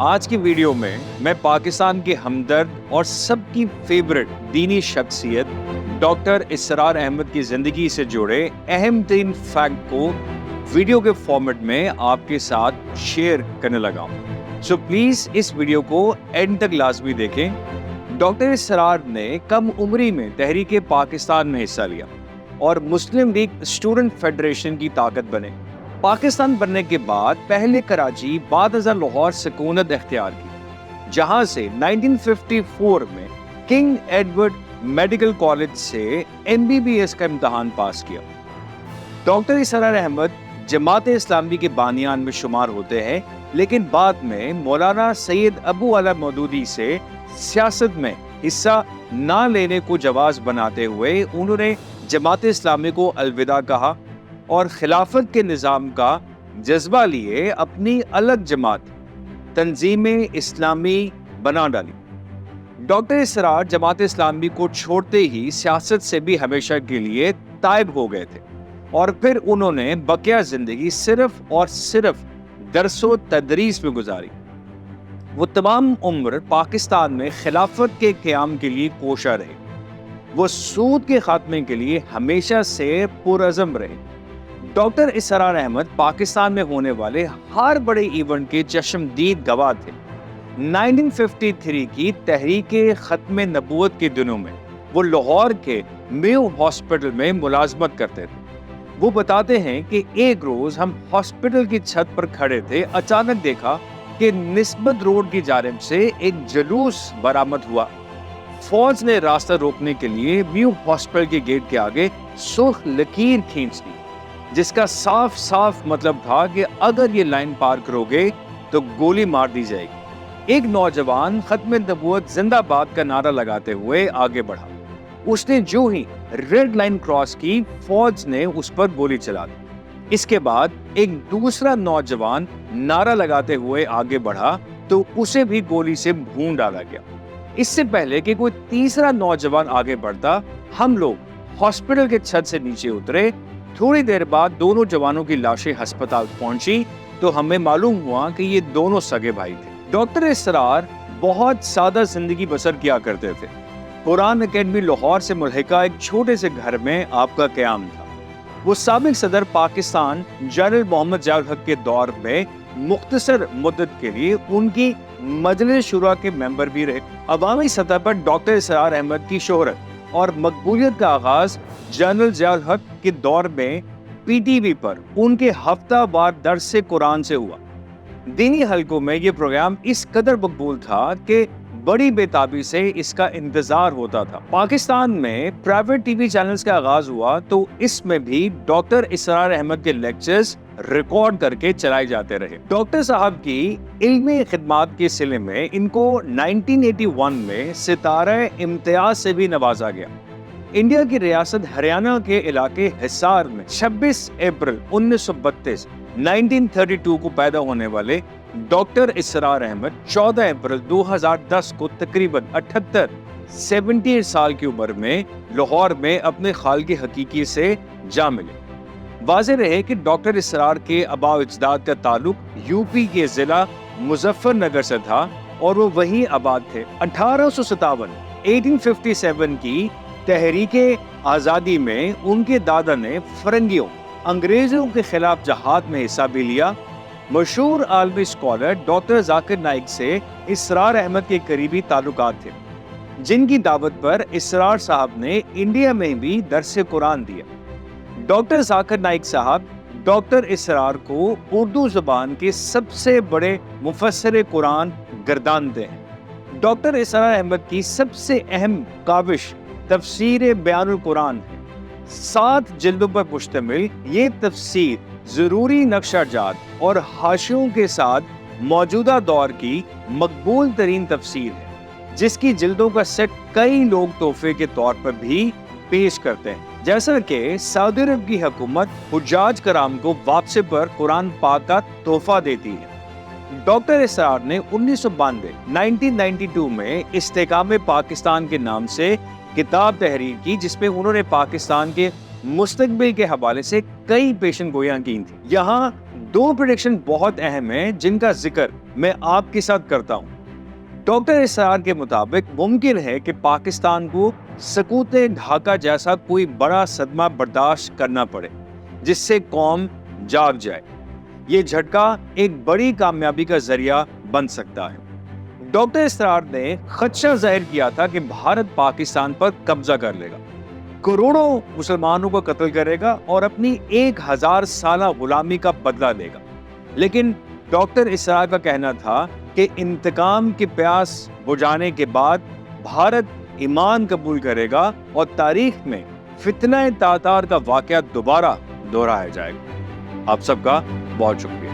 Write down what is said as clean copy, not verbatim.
آج کی ویڈیو میں میں پاکستان کے ہمدرد اور سب کی فیورٹ دینی شخصیت ڈاکٹر اسرار احمد کی زندگی سے جڑے اہم ترین فیکٹ کو ویڈیو کے فارمیٹ میں آپ کے ساتھ شیئر کرنے لگا ہوں، سو پلیز اس ویڈیو کو اینڈ تک لازمی دیکھیں۔ ڈاکٹر اسرار نے کم عمری میں تحریک پاکستان میں حصہ لیا اور مسلم لیگ اسٹوڈنٹ فیڈریشن کی طاقت بنے۔ پاکستان بننے کے بعد پہلے کراچی بعد ازاں لاہور سکونت اختیار کی، جہاں سے 1954 میں کنگ ایڈورڈ میڈیکل کالج سے MBBS کا امتحان پاس کیا۔ ڈاکٹر اسرار احمد جماعت اسلامی کے بانیان میں شمار ہوتے ہیں، لیکن بعد میں مولانا سید ابو اعلی مودودی سے سیاست میں حصہ نہ لینے کو جواز بناتے ہوئے انہوں نے جماعت اسلامی کو الوداع کہا اور خلافت کے نظام کا جذبہ لیے اپنی الگ جماعت تنظیم اسلامی بنا ڈالی۔ ڈاکٹر اسرار جماعت اسلامی کو چھوڑتے ہی سیاست سے بھی ہمیشہ کے لیے تائب ہو گئے تھے اور پھر انہوں نے بقیہ زندگی صرف اور صرف درس و تدریس میں گزاری۔ وہ تمام عمر پاکستان میں خلافت کے قیام کے لیے کوشاں رہے۔ وہ سود کے خاتمے کے لیے ہمیشہ سے پرعزم رہے۔ ڈاکٹر اسرار احمد پاکستان میں ہونے والے ہر بڑے ایونٹ کے چشمدید گواہ تھے۔ 1953 کی تحریک ختم نبوت کے دنوں میں وہ لاہور کے میو ہاسپٹل میں ملازمت کرتے تھے۔ وہ بتاتے ہیں کہ ایک روز ہم ہاسپٹل کی چھت پر کھڑے تھے، اچانک دیکھا کہ نسبت روڈ کی جانب سے ایک جلوس برآمد ہوا۔ فوج نے راستہ روکنے کے لیے میو ہاسپٹل کے گیٹ کے آگے سرخ لکیر کھینچ دی، جس کا صاف صاف مطلب تھا کہ اگر یہ لائن پار کرو گے تو گولی مار دی جائے گی۔ ایک نوجوان ختم نبوت زندہ باد کا نعرہ لگاتے ہوئے آگے بڑھا۔ اس نے جو ہی ریڈ لائن کراس کی، فوج نے اس پر گولی چلا دی۔ اس کے بعد ایک دوسرا نوجوان نعرہ لگاتے ہوئے آگے بڑھا تو اسے بھی گولی سے بھون ڈالا گیا۔ اس سے پہلے کہ کوئی تیسرا نوجوان آگے بڑھتا، ہم لوگ ہاسپٹل کے چھت سے نیچے اترے۔ تھوڑی دیر بعد دونوں جوانوں کی لاشیں ہسپتال پہنچی تو ہمیں معلوم ہوا کہ یہ دونوں سگے بھائی تھے۔ ڈاکٹر اسرار بہت سادہ زندگی بسر کیا کرتے تھے۔ قرآن اکیڈمی لاہور سے ملحقہ ایک چھوٹے سے گھر میں آپ کا قیام تھا۔ وہ سابق صدر پاکستان جنرل محمد ضیاء الحق کے دور میں مختصر مدت کے لیے ان کی مجلس شورا کے ممبر بھی رہے۔ عوامی سطح پر ڈاکٹر اسرار احمد کی شہرت اور مقبولیت کا آغاز جنرل ضیاء الحق کے دور میں PTV پر ان کے ہفتہ وار درس قرآن سے ہوا۔ دینی حلقوں میں یہ پروگرام اس قدر مقبول تھا کہ بڑی بےتابی سے اس کا انتظار ہوتا تھا۔ پاکستان میں پرائیویٹ TV چینلز کا آغاز ہوا تو اس میں بھی ڈاکٹر اسرار احمد کے لیکچرز ریکارڈ کر کے چلائے جاتے رہے۔ ڈاکٹر صاحب کی علمی خدمات کے سلے میں ان کو 1981 میں ستارہ امتیاز سے بھی نوازا گیا۔ انڈیا کی ریاست ہریانہ کے علاقے حصار میں 26 اپریل 1932 کو پیدا ہونے والے ڈاکٹر اسرار احمد 14 اپریل 2010 کو تقریباً 78 سال کی عمر میں لاہور میں اپنے خالق حقیقی سے جا ملے۔ واضح رہے کہ ڈاکٹر اسرار کے آباء و اجداد کا تعلق UP کے ضلع مظفر نگر سے تھا اور وہ وہیں آباد تھے۔ 1857 کی تحریک آزادی میں ان کے دادا نے فرنگیوں انگریزوں کے خلاف جہاد میں حصہ بھی لیا۔ مشہور عالمی اسکالر ڈاکٹر ذاکر نائک سے اسرار احمد کے قریبی تعلقات تھے، جن کی دعوت پر اسرار صاحب نے انڈیا میں بھی درس قرآن دیا۔ ڈاکٹر ذاکر نائک صاحب ڈاکٹر اسرار کو اردو زبان کے سب سے بڑے مفسر قرآن گردانتے ہیں۔ ڈاکٹر اسرار احمد کی سب سے اہم کاوش تفسیر بیان القرآن ہے۔ 7 جلدوں پر مشتمل یہ تفسیر ضروری نقشہ جات اور حاشیوں کے ساتھ موجودہ دور کی مقبول ترین تفسیر ہے، جس کی جلدوں کا سیٹ کئی لوگ تحفے کے طور پر بھی پیش کرتے ہیں، جیسا کہ سعودی عرب کی حکومت حجاج کرام کو واپسی پر قرآن پاک کا تحفہ دیتی ہے۔ ڈاکٹر اسرار نے 1992 میں استحکام پاکستان کے نام سے کتاب تحریر کی، جس میں انہوں نے پاکستان کے مستقبل کے حوالے سے کئی پیشن گوئیاں کی تھیں۔ یہاں 2 پریڈکشن بہت اہم ہیں جن کا ذکر میں آپ کے ساتھ کرتا ہوں۔ ڈاکٹر اسرار کے مطابق ممکن ہے کہ پاکستان کو سقوط ڈھاکہ جیسا کوئی بڑا صدمہ برداشت کرنا پڑے جس سے قوم جاگ جائے۔ یہ جھٹکا ایک بڑی کامیابی کا ذریعہ بن سکتا ہے۔ ڈاکٹر اسرار نے خدشہ ظاہر کیا تھا کہ بھارت پاکستان پر قبضہ کر لے گا، کروڑوں مسلمانوں کو قتل کرے گا اور اپنی 1000 سالہ غلامی کا بدلہ لے گا۔ لیکن ڈاکٹر اسرار کا کہنا تھا کہ انتقام کی پیاس بجھانے کے بعد بھارت ایمان قبول کرے گا اور تاریخ میں فتنہ تاتار کا واقعہ دوبارہ دہرایا جائے گا۔ آپ سب کا بہت شکریہ۔